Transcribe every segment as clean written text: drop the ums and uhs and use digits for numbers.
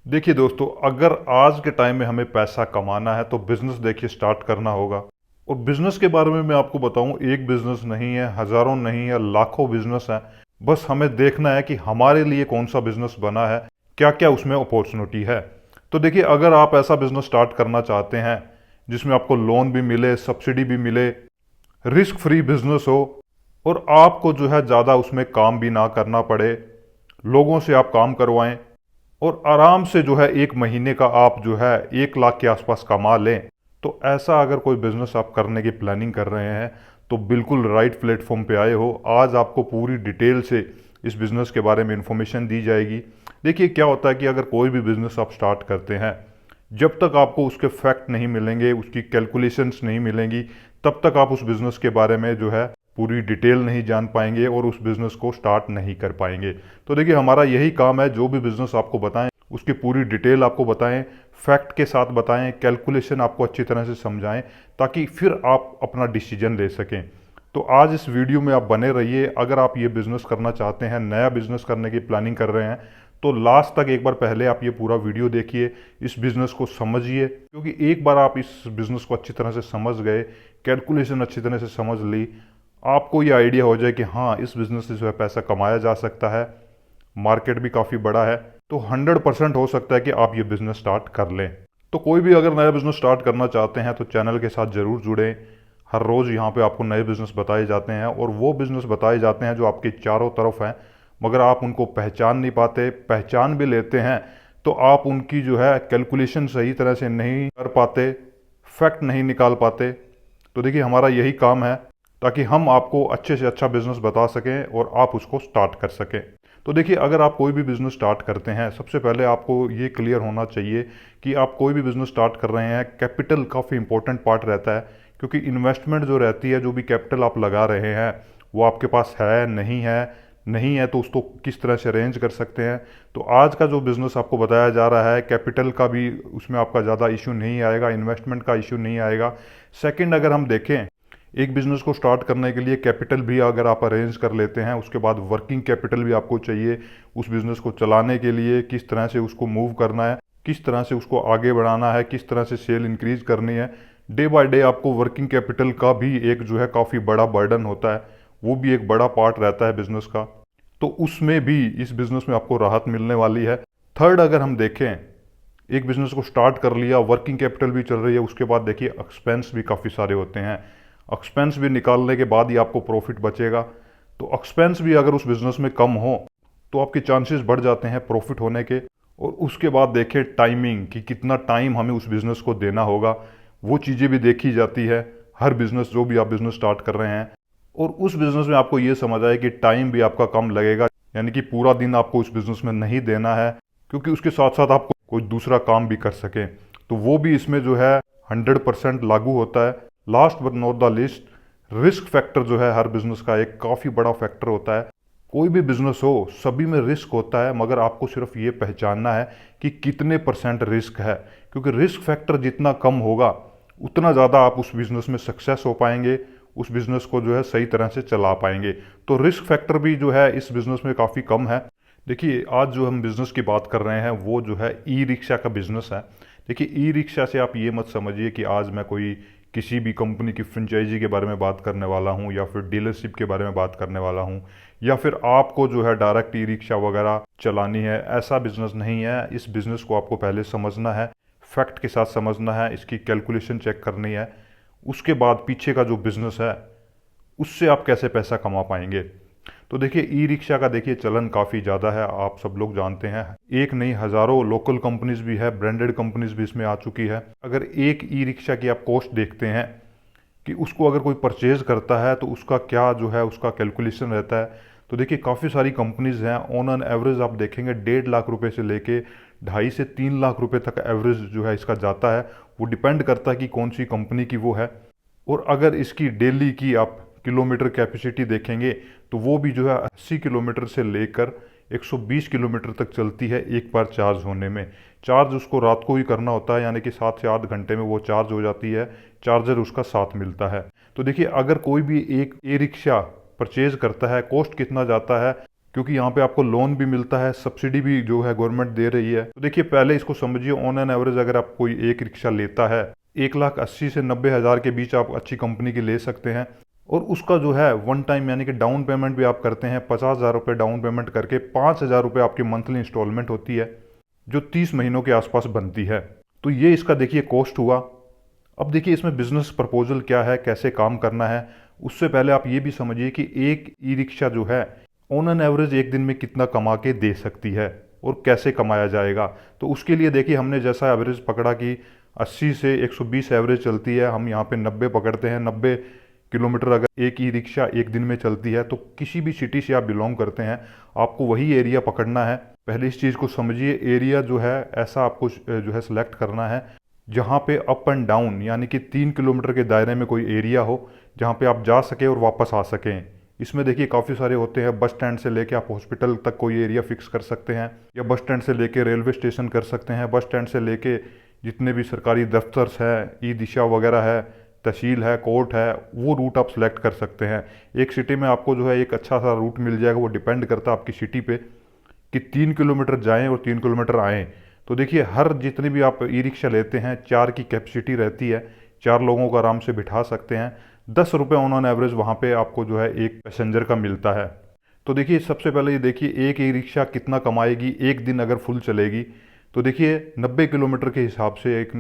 देखिए दोस्तों, अगर आज के टाइम में हमें पैसा कमाना है तो बिजनेस देखिए स्टार्ट करना होगा। और बिजनेस के बारे में मैं आपको बताऊं, एक बिजनेस नहीं है, हजारों नहीं है, लाखों बिजनेस है। बस हमें देखना है कि हमारे लिए कौन सा बिजनेस बना है, क्या क्या उसमें अपॉर्चुनिटी है। तो देखिए, अगर आप ऐसा बिजनेस स्टार्ट करना चाहते हैं जिसमें आपको लोन भी मिले, सब्सिडी भी मिले, रिस्क फ्री बिजनेस हो, और आपको जो है ज़्यादा उसमें काम भी ना करना पड़े, लोगों से आप काम करवाएं और आराम से जो है 1 महीने का आप जो है 1 लाख के आसपास कमा लें, तो ऐसा अगर कोई बिजनेस आप करने की प्लानिंग कर रहे हैं तो बिल्कुल राइट प्लेटफॉर्म पे आए हो। आज आपको पूरी डिटेल से इस बिज़नेस के बारे में इंफॉर्मेशन दी जाएगी। देखिए, क्या होता है कि अगर कोई भी बिज़नेस आप स्टार्ट करते हैं, जब तक आपको उसके फैक्ट नहीं मिलेंगे, उसकी कैलकुलेशंस नहीं मिलेंगी, तब तक आप उस बिज़नेस के बारे में जो है पूरी डिटेल नहीं जान पाएंगे और उस बिज़नेस को स्टार्ट नहीं कर पाएंगे। तो देखिए, हमारा यही काम है, जो भी बिज़नेस आपको बताएं उसकी पूरी डिटेल आपको बताएं, फैक्ट के साथ बताएं, कैलकुलेशन आपको अच्छी तरह से समझाएं, ताकि फिर आप अपना डिसीजन ले सकें। तो आज इस वीडियो में आप बने रहिए। अगर आप ये बिज़नेस करना चाहते हैं, नया बिज़नेस करने की प्लानिंग कर रहे हैं, तो लास्ट तक एक बार पहले आप ये पूरा वीडियो देखिए, इस बिज़नेस को समझिए, क्योंकि एक बार आप इस बिज़नेस को अच्छी तरह से समझ गए, कैलकुलेशन अच्छी तरह से समझ ली, आपको ये आइडिया हो जाए कि हाँ, इस बिज़नेस से जो है पैसा कमाया जा सकता है, मार्केट भी काफ़ी बड़ा है, तो 100% हो सकता है कि आप ये बिज़नेस स्टार्ट कर लें। तो कोई भी अगर नया बिज़नेस स्टार्ट करना चाहते हैं तो चैनल के साथ ज़रूर जुड़ें। हर रोज़ यहाँ पे आपको नए बिज़नेस बताए जाते हैं, और वो बिज़नेस बताए जाते हैं जो आपके चारों तरफ हैं, मगर आप उनको पहचान नहीं पाते। पहचान भी लेते हैं तो आप उनकी जो है कैलकुलेशन सही तरह से नहीं कर पाते, फैक्ट नहीं निकाल पाते। तो देखिए, हमारा यही काम है ताकि हम आपको अच्छे से अच्छा बिजनेस बता सकें और आप उसको स्टार्ट कर सकें। तो देखिए, अगर आप कोई भी बिजनेस स्टार्ट करते हैं, सबसे पहले आपको ये क्लियर होना चाहिए कि आप कोई भी बिजनेस स्टार्ट कर रहे हैं, कैपिटल काफ़ी इंपॉर्टेंट पार्ट रहता है। क्योंकि इन्वेस्टमेंट जो रहती है, जो भी कैपिटल आप लगा रहे हैं, वो आपके पास है नहीं है, नहीं है तो उसको किस तरह से अरेंज कर सकते हैं। तो आज का जो बिज़नेस आपको बताया जा रहा है, कैपिटल का भी उसमें आपका ज़्यादा इशू नहीं आएगा, इन्वेस्टमेंट का इशू नहीं आएगा। सेकंड, अगर हम देखें, एक बिज़नेस को स्टार्ट करने के लिए कैपिटल भी अगर आप अरेंज कर लेते हैं, उसके बाद वर्किंग कैपिटल भी आपको चाहिए उस बिज़नेस को चलाने के लिए। किस तरह से उसको मूव करना है, किस तरह से उसको आगे बढ़ाना है, किस तरह से सेल इंक्रीज करनी है, डे बाय डे आपको वर्किंग कैपिटल का भी एक जो है काफ़ी बड़ा बर्डन होता है, वो भी एक बड़ा पार्ट रहता है बिज़नेस का। तो उसमें भी इस बिज़नेस में आपको राहत मिलने वाली है। थर्ड, अगर हम देखें, एक बिज़नेस को स्टार्ट कर लिया, वर्किंग कैपिटल भी चल रही है, उसके बाद देखिए एक्सपेंस भी काफ़ी सारे होते हैं। एक्सपेंस भी निकालने के बाद ही आपको प्रॉफिट बचेगा। तो एक्सपेंस भी अगर उस बिज़नेस में कम हो तो आपके चांसेस बढ़ जाते हैं प्रॉफिट होने के। और उसके बाद देखिए टाइमिंग, कि कितना टाइम हमें उस बिज़नेस को देना होगा, वो चीज़ें भी देखी जाती है। हर बिज़नेस, जो भी आप बिज़नेस स्टार्ट कर रहे हैं, और उस बिज़नेस में आपको ये समझ आए कि टाइम भी आपका कम लगेगा, यानी कि पूरा दिन आपको उस बिज़नेस में नहीं देना है, क्योंकि उसके साथ साथ आपको कोई दूसरा काम भी कर सकें, तो वो भी इसमें जो है 100% लागू होता है। Last but not the list, risk factor जो है हर बिजनेस का एक काफ़ी बड़ा फैक्टर होता है। कोई भी बिजनेस हो, सभी में रिस्क होता है, मगर आपको सिर्फ ये पहचानना है कि कितने परसेंट रिस्क है। क्योंकि रिस्क फैक्टर जितना कम होगा, उतना ज़्यादा आप उस बिज़नेस में सक्सेस हो पाएंगे, उस बिज़नेस को जो है सही तरह से चला पाएंगे। तो रिस्क फैक्टर भी जो है इस बिज़नेस में काफ़ी कम है। देखिए, आज जो हम बिज़नेस की बात कर रहे हैं वो जो है ई रिक्शा का बिज़नेस है। देखिए, ई रिक्शा से आप ये मत समझिए कि आज मैं कोई किसी भी कंपनी की फ्रेंचाइजी के बारे में बात करने वाला हूँ, या फिर डीलरशिप के बारे में बात करने वाला हूँ, या फिर आपको जो है डायरेक्ट ई रिक्शा वगैरह चलानी है। ऐसा बिज़नेस नहीं है। इस बिज़नेस को आपको पहले समझना है, फैक्ट के साथ समझना है, इसकी कैलकुलेशन चेक करनी है, उसके बाद पीछे का जो बिज़नेस है उससे आप कैसे पैसा कमा पाएंगे। तो देखिए, ई रिक्शा का देखिए चलन काफ़ी ज़्यादा है, आप सब लोग जानते हैं। एक नहीं, हज़ारों लोकल कंपनीज भी है, ब्रांडेड कंपनीज भी इसमें आ चुकी है। अगर एक ई रिक्शा की आप कॉस्ट देखते हैं कि उसको अगर कोई परचेज करता है तो उसका क्या जो है उसका कैलकुलेशन रहता है, तो देखिए काफ़ी सारी कंपनीज हैं। ऑन एन एवरेज आप देखेंगे 1.5 लाख रुपए से लेके 2.5 से 3 लाख रुपए तक एवरेज जो है इसका जाता है। वो डिपेंड करता है कि कौन सी कंपनी की वो है। और अगर इसकी डेली की आप किलोमीटर कैपेसिटी देखेंगे तो वो भी जो है 80 किलोमीटर से लेकर 120 किलोमीटर तक चलती है एक बार चार्ज होने में। चार्ज उसको रात को ही करना होता है, यानी कि 7 से 8 घंटे में वो चार्ज हो जाती है। चार्जर उसका साथ मिलता है। तो देखिए, अगर कोई भी एक ई रिक्शा परचेज करता है, कॉस्ट कितना जाता है, क्योंकि यहाँ पे आपको लोन भी मिलता है, सब्सिडी भी जो है गवर्नमेंट दे रही है। तो देखिए पहले इसको समझिए, ऑन एन एवरेज अगर आप कोई एक रिक्शा लेता है 1,80,000 से 90,000 के बीच आप अच्छी कंपनी की ले सकते हैं। और उसका जो है वन टाइम यानी कि डाउन पेमेंट भी आप करते हैं, 50,000 रुपये डाउन पेमेंट करके 5,000 रुपये आपकी मंथली इंस्टॉलमेंट होती है, जो 30 महीनों के आसपास बनती है। तो ये इसका देखिए कॉस्ट हुआ। अब देखिए इसमें बिजनेस प्रपोजल क्या है, कैसे काम करना है। उससे पहले आप ये भी समझिए कि एक ई रिक्शा जो है ऑन एन एवरेज एक दिन में कितना कमा के दे सकती है और कैसे कमाया जाएगा। तो उसके लिए देखिए हमने जैसा एवरेज पकड़ा कि 80 से 120 एवरेज चलती है, हम यहाँ पे 90 पकड़ते हैं। 90 किलोमीटर अगर एक ई रिक्शा एक दिन में चलती है, तो किसी भी सिटी से आप बिलोंग करते हैं आपको वही एरिया पकड़ना है। पहले इस चीज़ को समझिए, एरिया जो है ऐसा आपको जो है सिलेक्ट करना है जहाँ पे अप एंड डाउन यानी कि 3 किलोमीटर के दायरे में कोई एरिया हो जहाँ पे आप जा सकें और वापस आ सकें। इसमें देखिए काफ़ी सारे होते हैं, बस स्टैंड से लेके आप हॉस्पिटल तक कोई एरिया फिक्स कर सकते हैं, या बस स्टैंड से लेके रेलवे स्टेशन कर सकते हैं, बस स्टैंड से लेके जितने भी सरकारी दफ्तर है, ई दिशा वगैरह है, तहसील है, कोर्ट है, वो रूट आप सिलेक्ट कर सकते हैं। एक सिटी में आपको जो है एक अच्छा सा रूट मिल जाएगा, वो डिपेंड करता है आपकी सिटी पे कि 3 किलोमीटर जाएं और 3 किलोमीटर आएँ। तो देखिए हर जितनी भी आप ई रिक्शा लेते हैं 4 की कैपेसिटी रहती है, 4 लोगों को आराम से बिठा सकते हैं। 10 रुपये ऑन एवरेज वहाँ पे आपको जो है एक पैसेंजर का मिलता है। तो देखिए सबसे पहले ये देखिए एक ई रिक्शा कितना कमाएगी एक दिन अगर फुल चलेगी। तो देखिए 90 किलोमीटर के हिसाब से एक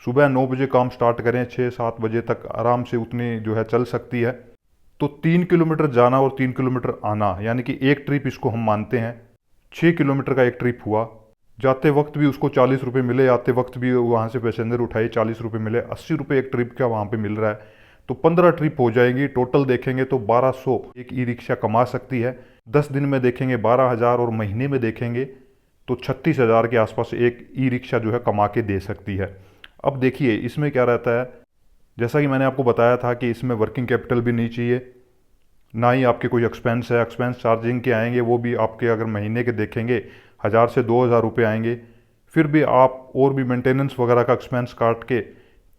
सुबह 9 बजे काम स्टार्ट करें, 6-7 बजे तक आराम से उतनी जो है चल सकती है। तो 3 किलोमीटर जाना और 3 किलोमीटर आना यानी कि एक ट्रिप इसको हम मानते हैं, 6 किलोमीटर का एक ट्रिप हुआ। जाते वक्त भी उसको 40 रुपये मिले, आते वक्त भी वहाँ से पैसेंजर उठाए 40 रुपये मिले, 80 रुपये एक ट्रिप का वहाँ पे मिल रहा है। तो 15 ट्रिप हो जाएंगी, टोटल देखेंगे तो 1200 एक ई रिक्शा कमा सकती है। 10 दिन में देखेंगे 12,000 और महीने में देखेंगे तो 36,000 के आसपास एक ई रिक्शा जो है कमा के दे सकती है। अब देखिए इसमें क्या रहता है, जैसा कि मैंने आपको बताया था कि इसमें वर्किंग कैपिटल भी नहीं चाहिए, ना ही आपके कोई एक्सपेंस है। एक्सपेंस चार्जिंग के आएंगे वो भी आपके अगर महीने के देखेंगे 1,000 से 2,000 रुपये आएंगे। फिर भी आप और भी मेंटेनेंस वगैरह का एक्सपेंस काट के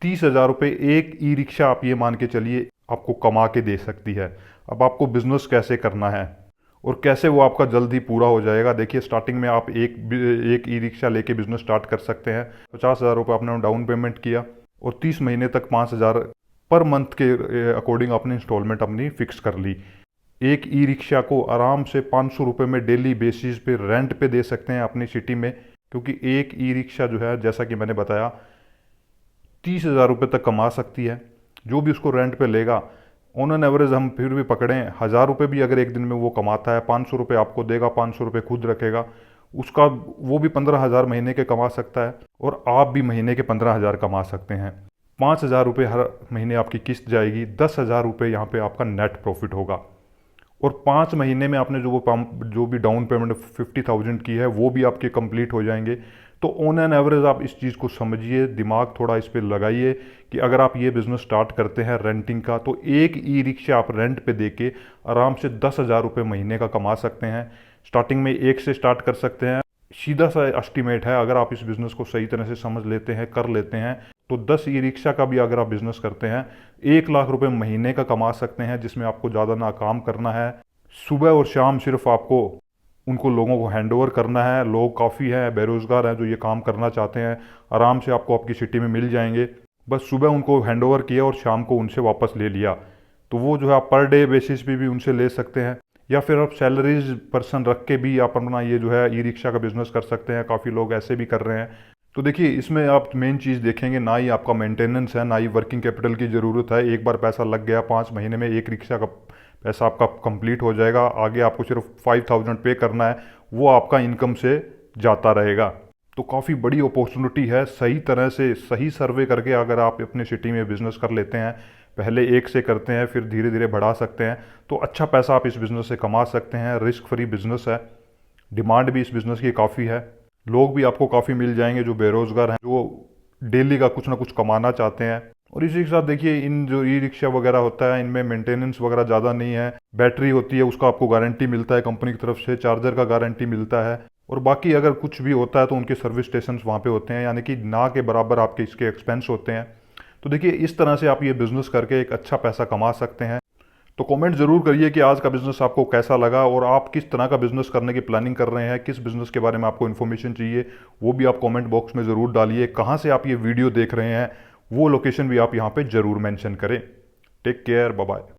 30,000 रुपये एक ई रिक्शा आप ये मान के चलिए आपको कमा के दे सकती है। अब आपको बिजनेस कैसे करना है और कैसे वो आपका जल्दी पूरा हो जाएगा। देखिए स्टार्टिंग में आप एक ई रिक्शा लेके बिजनेस स्टार्ट कर सकते हैं। 50,000 रुपये आपने डाउन पेमेंट किया और 30 महीने तक 5,000 पर मंथ के अकॉर्डिंग आपने इंस्टॉलमेंट अपनी फिक्स कर ली। एक ई रिक्शा को आराम से 500 रुपये में डेली बेसिस पे रेंट पे दे सकते हैं अपनी सिटी में, क्योंकि एक ई रिक्शा जो है जैसा कि मैंने बताया 30,000 रुपये तक कमा सकती है। जो भी उसको रेंट पे लेगा ऑन एन एवरेज हम फिर भी पकड़ें 1,000 रुपये भी अगर एक दिन में वो कमाता है, 500 रुपये आपको देगा, 500 रुपये खुद रखेगा, उसका वो भी 15,000 महीने के कमा सकता है और आप भी महीने के 15,000 कमा सकते हैं। 5,000 रुपये हर महीने आपकी किस्त जाएगी, 10,000 रुपये यहाँ पे आपका नेट प्रॉफिट होगा। और 5 महीने में आपने जो भी डाउन पेमेंट 50,000 की है वो भी आपके कंप्लीट हो जाएंगे। तो ऑन एन एवरेज आप इस चीज़ को समझिए, दिमाग थोड़ा इस पे लगाइए कि अगर आप ये बिज़नेस स्टार्ट करते हैं रेंटिंग का, तो एक ई रिक्शा आप रेंट पे देके आराम से 10,000 रुपये महीने का कमा सकते हैं। स्टार्टिंग में एक से स्टार्ट कर सकते हैं, सीधा सा एस्टिमेट है। अगर आप इस बिज़नेस को सही तरह से समझ लेते हैं, कर लेते हैं, तो 10 ई रिक्शा का भी अगर आप बिज़नेस करते हैं 1,00,000 रुपये महीने का कमा सकते हैं, जिसमें आपको ज़्यादा ना काम करना है। सुबह और शाम सिर्फ आपको उनको लोगों को हैंड ओवर करना है। लोग काफ़ी हैं, बेरोज़गार हैं जो ये काम करना चाहते हैं, आराम से आपको आपकी सिटी में मिल जाएंगे। बस सुबह उनको हैंड ओवर किया और शाम को उनसे वापस ले लिया। तो वो जो है आप पर डे बेसिस पे भी उनसे ले सकते हैं, या फिर आप सैलरीज पर्सन रख के भी आप अपना ये जो है ई रिक्शा का बिज़नेस कर सकते हैं। काफ़ी लोग ऐसे भी कर रहे हैं। तो देखिए इसमें आप मेन चीज़ देखेंगे, ना ही आपका मेंटेनेंस है, ना ही वर्किंग कैपिटल की ज़रूरत है। एक बार पैसा लग गया 5 महीने में एक रिक्शा का पैसा आपका कंप्लीट हो जाएगा। आगे आपको सिर्फ 5,000 पे करना है, वो आपका इनकम से जाता रहेगा। तो काफ़ी बड़ी अपॉर्चुनिटी है। सही तरह से सही सर्वे करके अगर आप अपने सिटी में बिज़नेस कर लेते हैं, पहले एक से करते हैं फिर धीरे धीरे बढ़ा सकते हैं, तो अच्छा पैसा आप इस बिज़नेस से कमा सकते हैं। रिस्क फ्री बिज़नेस है, डिमांड भी इस बिज़नेस की काफ़ी है, लोग भी आपको काफ़ी मिल जाएंगे जो बेरोज़गार हैं, जो डेली का कुछ ना कुछ कमाना चाहते हैं। और इसी के साथ देखिए इन जो ई रिक्शा वगैरह होता है इनमें मेंटेनेंस वगैरह ज़्यादा नहीं है। बैटरी होती है उसका आपको गारंटी मिलता है कंपनी की तरफ से, चार्जर का गारंटी मिलता है, और बाकी अगर कुछ भी होता है तो उनके सर्विस स्टेशन वहाँ पे होते हैं, यानी कि ना के बराबर आपके इसके एक्सपेंस होते हैं। तो देखिए इस तरह से आप ये बिज़नेस करके एक अच्छा पैसा कमा सकते हैं। तो कमेंट जरूर करिए कि आज का बिजनेस आपको कैसा लगा और आप किस तरह का बिजनेस करने की प्लानिंग कर रहे हैं, किस बिजनेस के बारे में आपको इन्फॉर्मेशन चाहिए वो भी आप कमेंट बॉक्स में ज़रूर डालिए। कहाँ से आप ये वीडियो देख रहे हैं वो लोकेशन भी आप यहाँ पे ज़रूर मेंशन करें। Take care, bye bye.